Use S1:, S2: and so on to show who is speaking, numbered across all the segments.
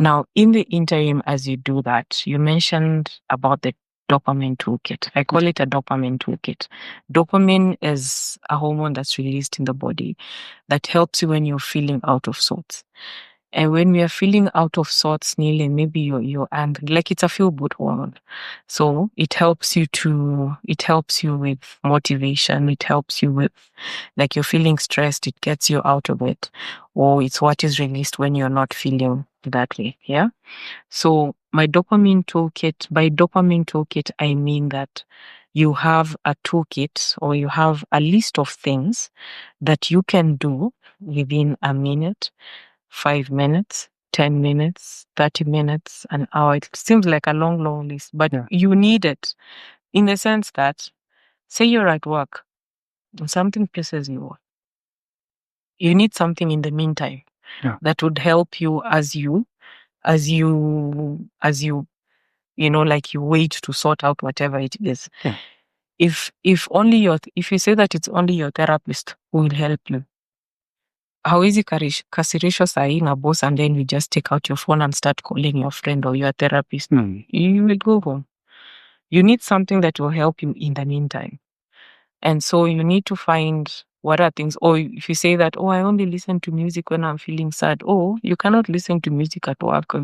S1: Now, in the interim, as you do that, you mentioned about the dopamine toolkit. I call it a dopamine toolkit. Dopamine is a hormone that's released in the body that helps you when you're feeling out of sorts. And when we are feeling out of sorts, Neil, and maybe you're angry, like it's a feel good hormone. So it helps you with motivation. It helps you with, like, you're feeling stressed, it gets you out of it. Or it's what is released when you're not feeling that way. Yeah. So by dopamine toolkit, I mean that you have a toolkit or you have a list of things that you can do within a minute, 5 minutes, 10 minutes, 30 minutes, an hour. It seems like a long, long list, but you need it in the sense that, say you're at work and something pisses you off. You need something in the meantime that would help you as you like you wait to sort out whatever it is. Yeah. If you say that it's only your therapist who will help you, hawezi kasirishwa sahi na boss and then you just take out your phone and start calling your friend or your therapist. You will go home. You need something that will help you in the meantime. And so you need to find what are things, or if you say that, I only listen to music when I'm feeling sad. You cannot listen to music at work.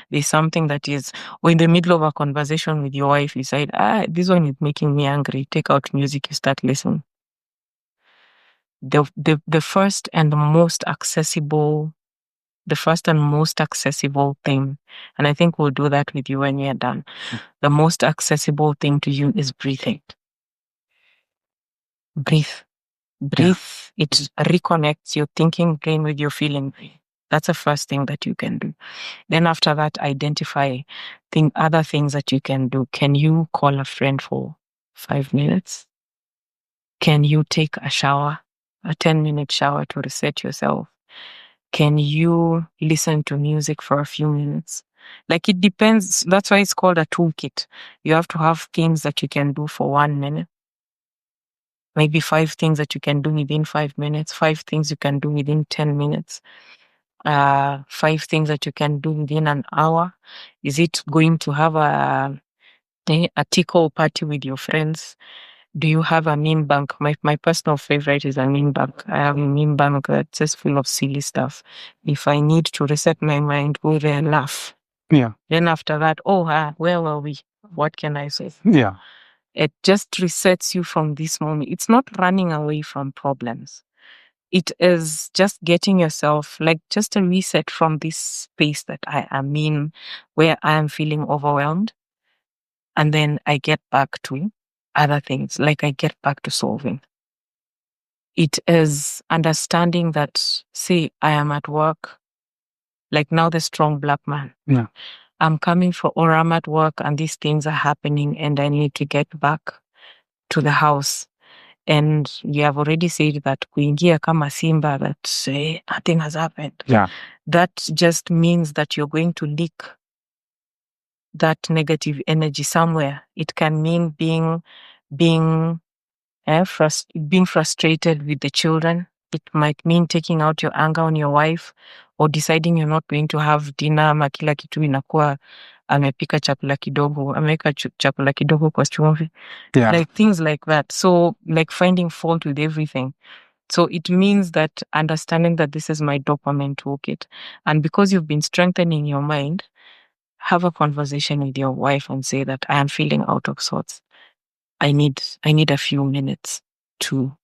S1: There's something that is, or in the middle of a conversation with your wife, you said, this one is making me angry. Take out music, you start listening. The first and most accessible thing, and I think we'll do that with you when we are done. The most accessible thing to you is breathing. Breathe. It reconnects your thinking brain with your feeling brain. That's the first thing that you can do. Then after that, identify other things that you can do. Can you call a friend for 5 minutes? Can you take a shower, a 10-minute shower to reset yourself? Can you listen to music for a few minutes? Like, it depends. That's why it's called a toolkit. You have to have things that you can do for 1 minute. Maybe 5 things that you can do within 5 minutes, 5 things you can do within 10 minutes, 5 things that you can do within an hour. Is it going to have a tickle party with your friends? Do you have a meme bank? My personal favorite is a meme bank. I have a meme bank that's just full of silly stuff. If I need to reset my mind, go there and laugh. Yeah. Then after that, where were we? What can I say? Yeah. It just resets you from this moment. It's not running away from problems. It is just getting yourself, like, just a reset from this space that I am in, where I am feeling overwhelmed. And then I get back to other things, like I get back to solving. It is understanding that, say, I am at work, like now the strong Black man. Yeah. I'm at work and these things are happening and I need to get back to the house. And you have already said that kuingia kama simba, that nothing has happened. Yeah. That just means that you're going to leak that negative energy somewhere. It can mean being frustrated with the children. It might mean taking out your anger on your wife, or deciding you're not going to have dinner, ama kila kitu inakuwa amepika chakula kidogo, ameweka chakula kidogo kwa chumvi. Yeah. Like things like that. So, like, finding fault with everything. So it means that understanding that this is my dopamine toolkit. And because you've been strengthening your mind, have a conversation with your wife and say that I am feeling out of sorts. I need a few minutes to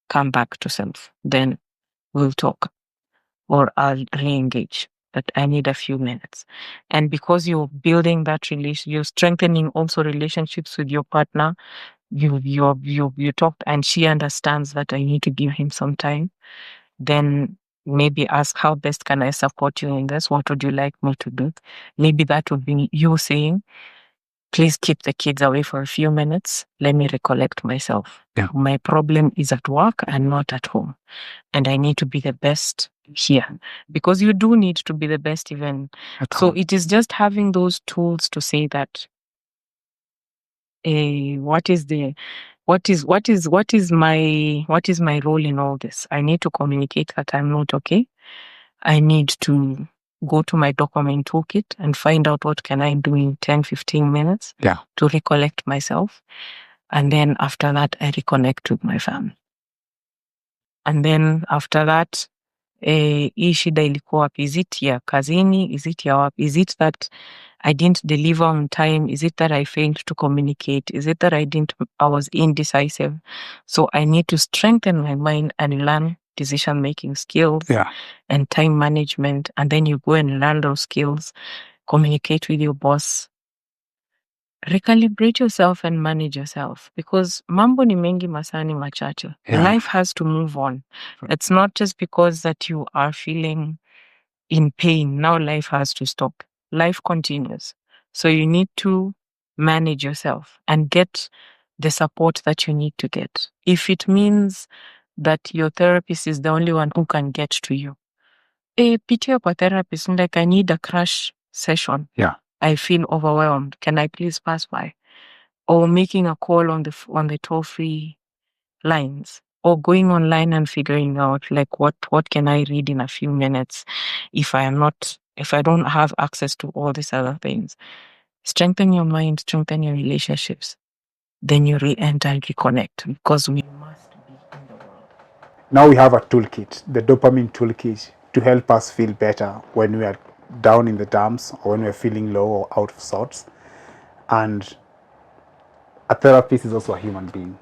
S1: come back to self. Then we'll talk, or I'll re-engage. That I need a few minutes. And because you're building that you're strengthening also relationships with your partner. You talked and she understands that I need to give him some time. Then maybe ask, how best can I support you in this? What would you like me to do? Maybe that would be you saying, please keep the kids away for a few minutes. Let me recollect myself. Yeah. My problem is at work and not at home. And I need to be the best here. Because you do need to be the best even. So it is just having those tools to say that, what is my role in all this? I need to communicate that I'm not okay. I need to go to my dopamine toolkit and find out what can I do in 10, 15 minutes to recollect myself. And then after that, I reconnect with my family. And then after that, hii shida ilikuwa wapi? Is it ya kazini? Is it ya wapi? Is it that I didn't deliver on time? Is it that I failed to communicate? Is it that I was indecisive? So I need to strengthen my mind and learn decision-making skills and time management. And then you go and learn those skills, communicate with your boss, recalibrate yourself and manage yourself, because mambo ni mengi masani machache. Life has to move on. It's not just because that you are feeling in pain. Now life has to stop. Life continues. So you need to manage yourself and get the support that you need to get. If it means that your therapist is the only one who can get to you, pitia kwa therapist, like I need a crash session. I feel overwhelmed. Can I please pass by? Or making a call on the toll-free lines, or going online and figuring out like what can I read in a few minutes if I don't have access to all these other things. Strengthen your mind, strengthen your relationships. Then you re-enter and reconnect, because we must be in the world.
S2: Now we have a toolkit, the dopamine toolkit, to help us feel better when we are down in the dumps or when we're feeling low or out of sorts. And a therapist is also a human being.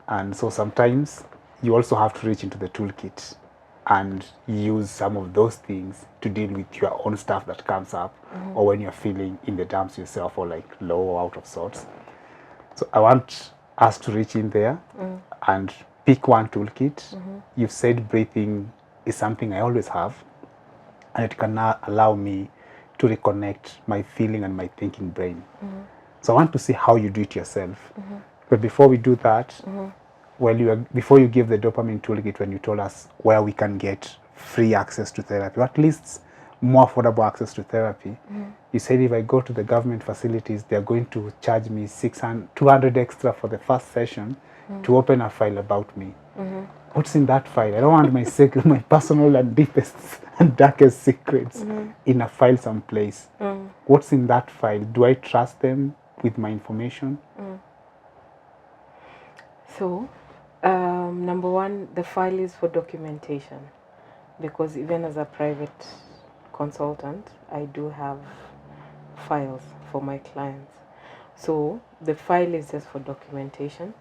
S2: And so sometimes you also have to reach into the toolkit and use some of those things to deal with your own stuff that comes up, or when you're feeling in the dumps yourself, or like low or out of sorts. So I want us to reach in there and pick one toolkit. You've said breathing is something I always have, and it can allow me to reconnect my feeling and my thinking brain. So I want to see how you do it yourself. But before we do that, before you give the dopamine toolkit, when you told us where we can get free access to therapy, or at least more affordable access to therapy, you said if I go to the government facilities, they're going to charge me 200 extra for the first session to open a file about me. What's in that file? I don't want my personal and deepest and darkest secrets in a file someplace. What's in that file? Do I trust them with my information?
S3: So, number one, the file is for documentation, because even as a private consultant, I do have files for my clients. So the file is just for documentation,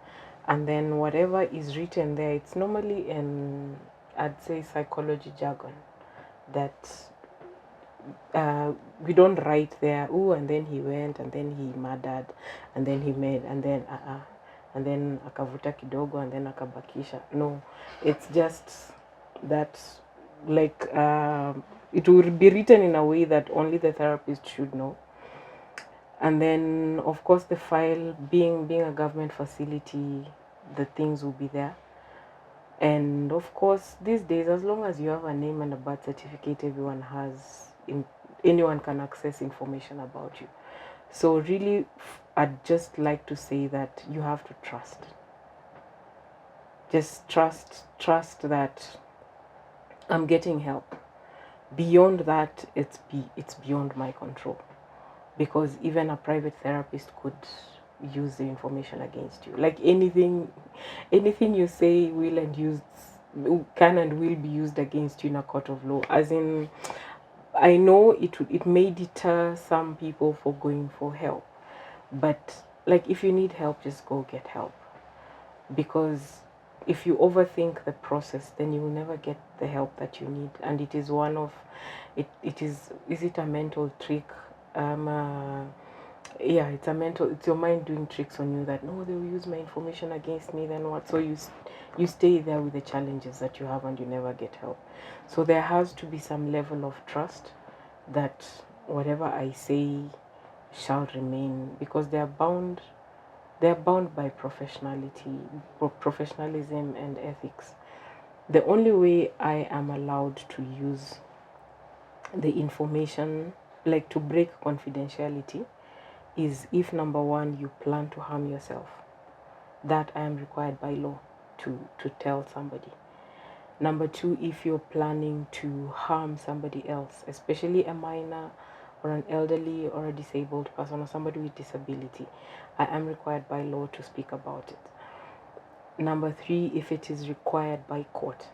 S3: and then whatever is written there, it's normally in, I'd say, psychology jargon, that we don't write there, oh, and then he went, and then he murdered, and then he made, and then and then akavuta kidogo, and then akabakisha. No, it's just that, like, it will be written in a way that only the therapist should know. And then, of course, the file, being a government facility, the things will be there. And of course, these days, as long as you have a name and a birth certificate, anyone can access information about you. So really, I'd just like to say that you have to trust. Just trust that I'm getting help. Beyond that, it's beyond my control, because even a private therapist could use the information against you. Like anything you say can and will be used against you in a court of law. As in, I know it may deter some people for going for help, but like, if you need help, just go get help, because if you overthink the process, then you will never get the help that you need. And it is is it a mental trick? It's your mind doing tricks on you, that no, they will use my information against me, then what? So you stay there with the challenges that you have, and you never get help. So there has to be some level of trust that whatever I say shall remain, because they are bound by professionalism and ethics. The only way I am allowed to use the information, like to break confidentiality, is if, number one, you plan to harm yourself. That I am required by law to tell somebody. Number two, if you're planning to harm somebody else, especially a minor or an elderly or a disabled person or somebody with disability, I am required by law to speak about it. Number three, if it is required by court.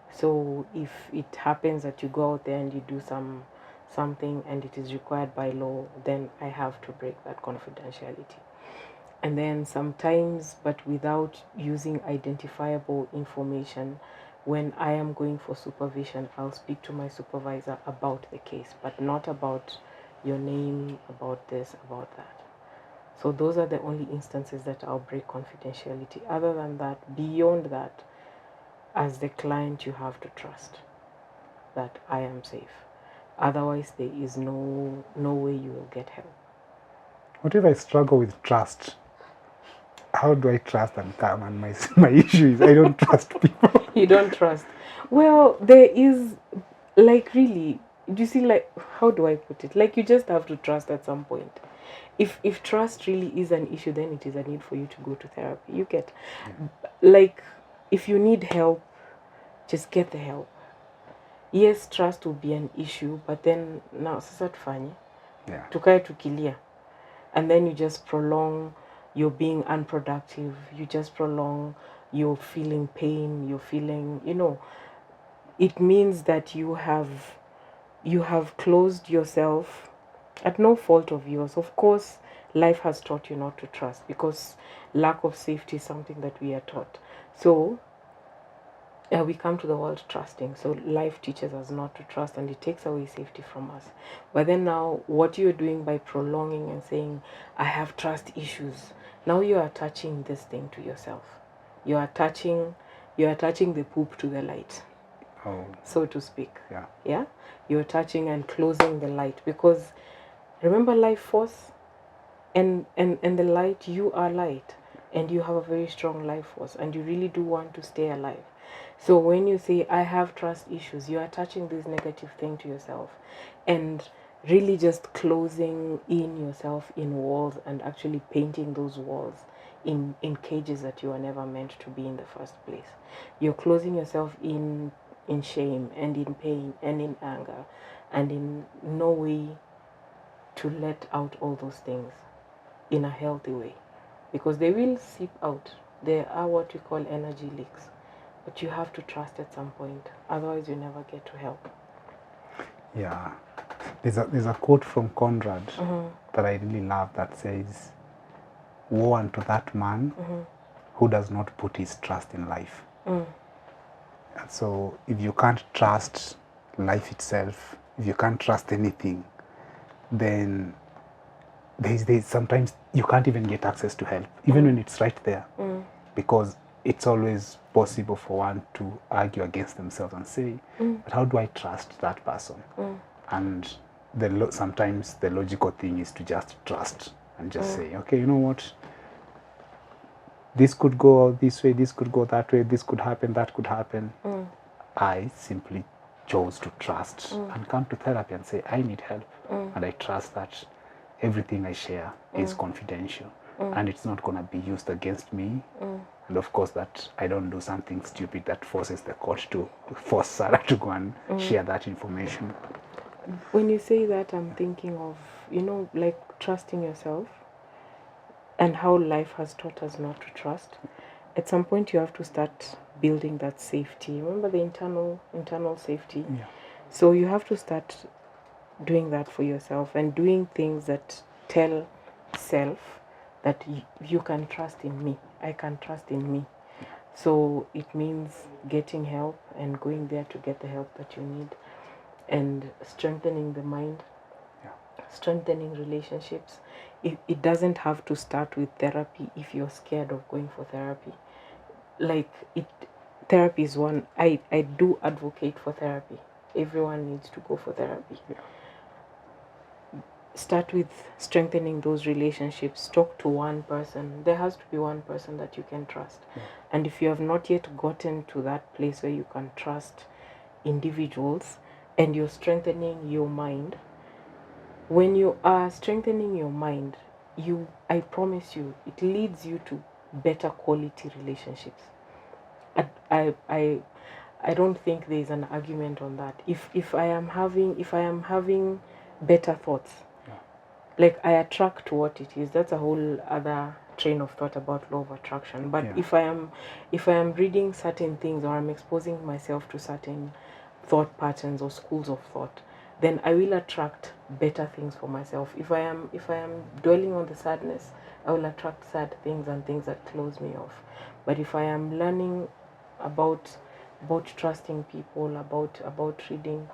S3: So if it happens that you go out there and you do something and it is required by law, then I have to break that confidentiality. And then sometimes, but without using identifiable information, when I am going for supervision, I'll speak to my supervisor about the case, but not about your name, about this, about that. So those are the only instances that I'll break confidentiality. Other than that, beyond that, as the client, you have to trust that I am safe. Otherwise, there is no way you will get help.
S2: What if I struggle with trust? How do I trust and calm? And my issue is I don't trust people.
S3: You don't trust. Well, there is, like, really, do you see, like, how do I put it? Like, you just have to trust at some point. If trust really is an issue, then it is a need for you to go to therapy. You get, like, if you need help, just get the help. Yes, trust will be an issue, but then now sasa tufanye
S2: Yeah.
S3: tukae tukilia, and then you just prolong your being unproductive. You just prolong your feeling pain. You're feeling, it means that you have closed yourself at no fault of yours. Of course, life has taught you not to trust because lack of safety is something that we are taught. So we come to the world trusting. So life teaches us not to trust and it takes away safety from us. But then now, what you're doing by prolonging and saying, I have trust issues, now you are attaching this thing to yourself. You are attaching the poop to the light, so to speak. Yeah. You're touching and closing the light because remember life force and the light, you are light and you have a very strong life force and you really do want to stay alive. So when you say I have trust issues, you're attaching this negative thing to yourself and really just closing in yourself in walls and actually painting those walls in cages that you are never meant to be in the first place. You're closing yourself in shame and in pain and in anger and in no way to let out all those things in a healthy way, because they will seep out. There are what we call energy leaks, but you have to trust at some point, otherwise you never get to help.
S2: Yeah. There's a quote from Conrad that I really love that says, woe unto that man who does not put his trust in life. And so if you can't trust life itself, if you can't trust anything, then there's sometimes you can't even get access to help, even when it's right there, because it's always possible for one to argue against themselves and say, but how do I trust that person? And sometimes the logical thing is to just trust and just say, okay, you know what? This could go this way, this could go that way, this could happen, that could happen. I simply chose to trust and come to therapy and say, I need help. And I trust that everything I share is confidential and it's not going to be used against me. And of course, that I don't do something stupid that forces the court to force Sarah to go and share that information.
S3: When you say that, I'm thinking of, like trusting yourself and how life has taught us not to trust. At some point, you have to start building that safety. Remember the internal safety?
S2: Yeah.
S3: So you have to start doing that for yourself and doing things that tell self that you can trust in me. I can trust in me. So it means getting help and going there to get the help that you need and strengthening the mind, strengthening relationships. It doesn't have to start with therapy if you're scared of going for therapy. Therapy is one. I do advocate for therapy. Everyone needs to go for therapy. Start with strengthening those relationships. Talk to one person. There has to be one person that you can trust. And if you have not yet gotten to that place where you can trust individuals and you're strengthening your mind, when you are strengthening your mind, I promise you, it leads you to better quality relationships. I don't think there's an argument on that. If I am having better thoughts, like I attract what it is. That's a whole other train of thought about law of attraction. But if I am reading certain things, or I'm exposing myself to certain thought patterns or schools of thought, then I will attract better things for myself. If I am dwelling on the sadness, I will attract sad things and things that close me off. But if I am learning about trusting people, about reading,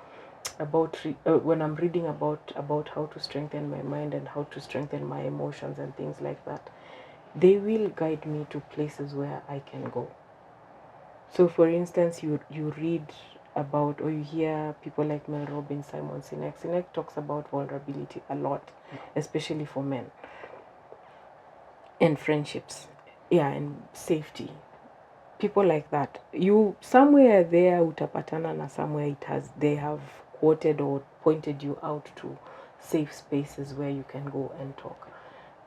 S3: when I'm reading about how to strengthen my mind and how to strengthen my emotions and things like that, they will guide me to places where I can go. So for instance, you read about, or you hear people like Mel Robbins, Simon Sinek. Sinek talks about vulnerability a lot, especially for men, and friendships, and safety. People like that, you somewhere there utapatana na somewhere they have quoted or pointed you out to safe spaces where you can go and talk,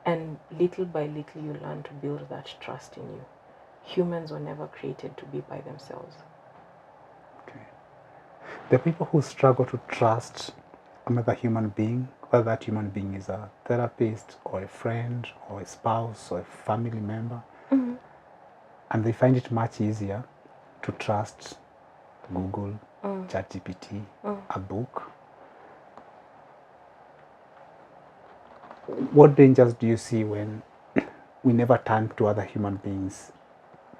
S3: and little by little you learn to build that trust in you. Humans were never created to be by themselves.
S2: Okay. The people who struggle to trust another human being, whether that human being is a therapist or a friend or a spouse or a family member, and they find it much easier to trust Google, ChatGPT, a book. What dangers do you see when we never turn to other human beings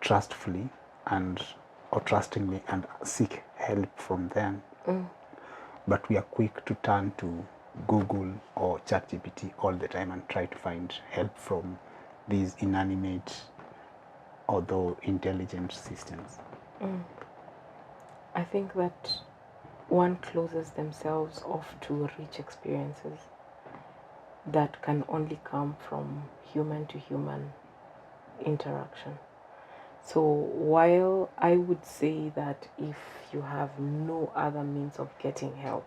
S2: trustfully or trustingly and seek help from them, but we are quick to turn to Google or ChatGPT all the time and try to find help from these inanimate, although intelligent systems?
S3: I think that one closes themselves off to rich experiences that can only come from human to human interaction. So while I would say that if you have no other means of getting help,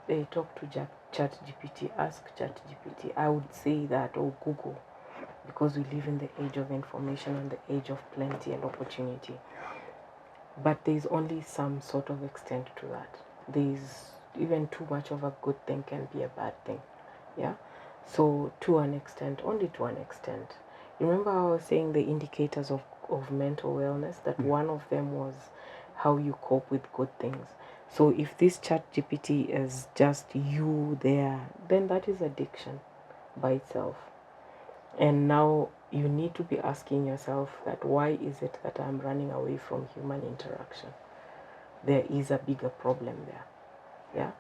S3: they talk to ChatGPT, ask ChatGPT. I would say that, or Google, because we live in the age of information and the age of plenty and opportunity. But there's only some sort of extent to that. There's even too much of a good thing can be a bad thing. Yeah. So to an extent, only to an extent. Remember I was saying the indicators of mental wellness, that one of them was how you cope with good things. So if this ChatGPT is just you there, then that is addiction by itself. And now you need to be asking yourself that why is it that I'm running away from human interaction? There is a bigger problem there. Yeah.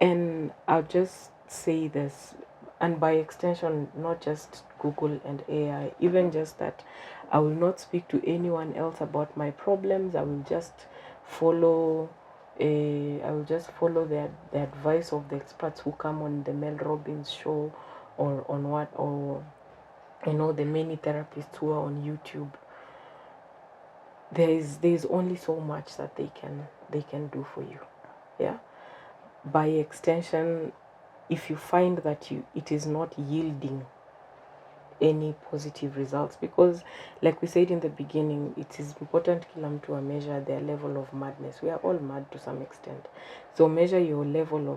S3: And I'll just say this, and by extension, not just Google and AI, even just that I will not speak to anyone else about my problems. I will just follow the advice of the experts who come on the Mel Robbins show, or on the many therapists who are on YouTube. There's only so much that they can do for you. Yeah. By extension, if you find that it is not yielding any positive results, because like we said in the beginning, it is important to measure their level of madness. We are all mad to some extent, so measure your level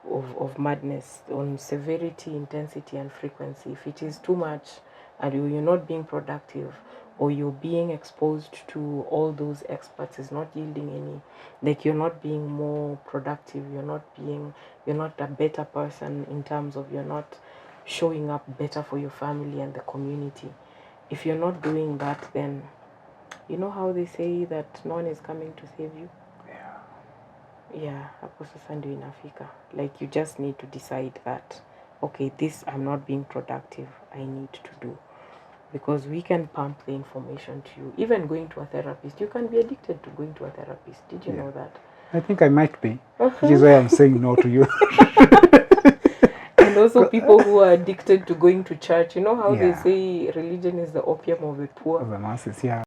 S3: of madness on severity, intensity, and frequency. If it is too much and you're not being productive, or you're being exposed to all those experts is not yielding any, like you're not being more productive, you're not a better person in terms of you're not showing up better for your family and the community. If you're not doing that, then you know how they say that no one is coming to save you. Yeah, hapo sasa ndio inafika. Like you just need to decide that, okay, this I'm not being productive, I need to do. Because we can pump the information to you. Even going to a therapist, you can be addicted to going to a therapist. Did you know that?
S2: I think I might be, which is why I'm saying no to you.
S3: And also people who are addicted to going to church. You know how they say religion is the opium of the poor?
S2: Of the masses, yeah.